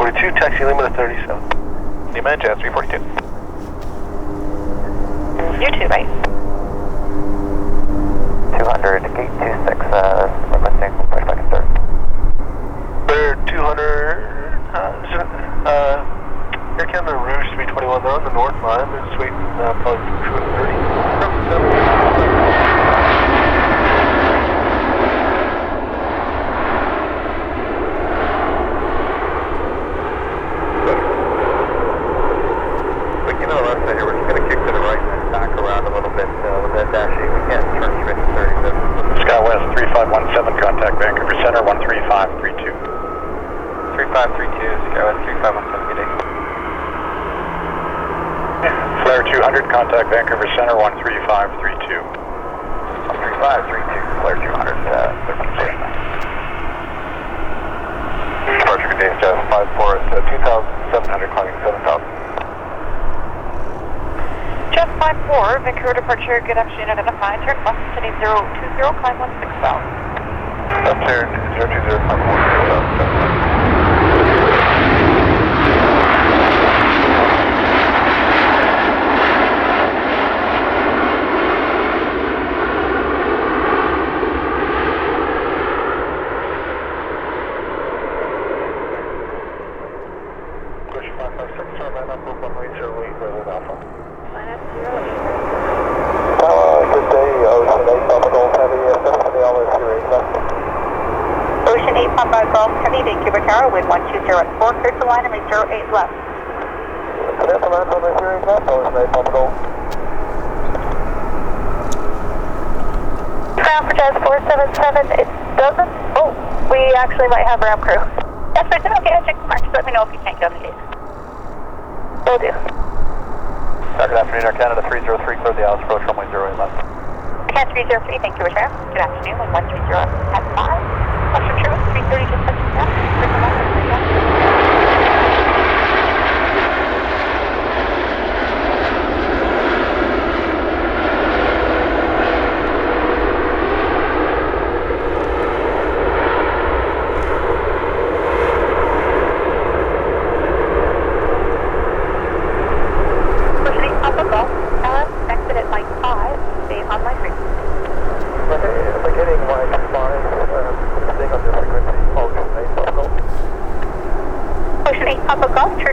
342, taxi Lima to 37. Lima, Jazz 342. You too, right? 200, gate 26, requesting pushback and start. They're 200, Air Canada Rouge 321, they're on the north line, they're just waiting probably 230. Contact Vancouver Center 13532. 3532, Skywest 3517, good day. Flare 200, contact Vancouver Center 13532. 13532, Flare 200, departure, good day, Jazz 54 at 2,700, climbing 7,000. Jazz 54, Vancouver departure, good afternoon, identified, turn left, heading 020, climb 16,000. Left turn 020, climb 16,000. Push 556, turn right up, runway 08, Berlin Alpha. Good day, Ocean 8 Papa Golf Heavy, Destiny Alpha 08 left. Ocean 8 Papa Golf Heavy, Vancouver Tower, wind 120 at 4, clear to line, and 08 left. Clear to line, runway 08 left, Ocean 8 Papa Golf. Ground for Jazz 477, it doesn't, oh, we actually might have ramp crew. That's right, okay, I'll check the marks, let me know if you can't get on the gate. Will do. Good afternoon, Air Canada 303, clear the Alice approach, runway 08 left. Cat 303, thank you, Richard. Good afternoon, wind 130 at 5. Western True, 330, just touching down.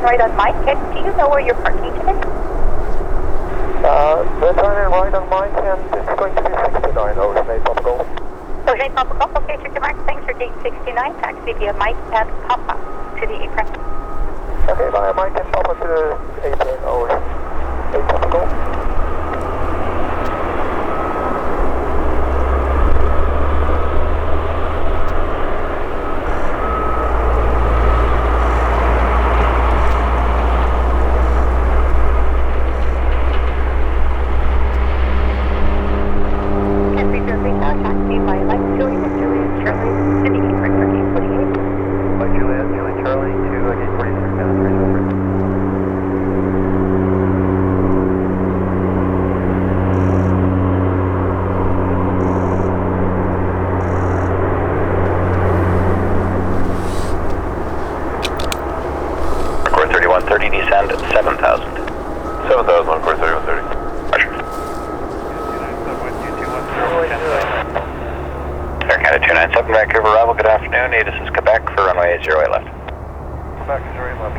Right on my head. Do you know where you're parking today? They're turning right on mine, and it's going to be 69, Ocean 8 Papa Golf. Ocean 8 Papa Golf, okay, check your marks. Thanks for gate 69. Taxi via Mike and Papa to the apron. Okay, via Mike and Papa to the apron, Ocean 8 Papa Golf. Descend 7,000. 7,000 on course 3130. Roger. Air Canada 297, Vancouver arrival, good afternoon. This is Quebec for runway 08 left. Quebec 08 left,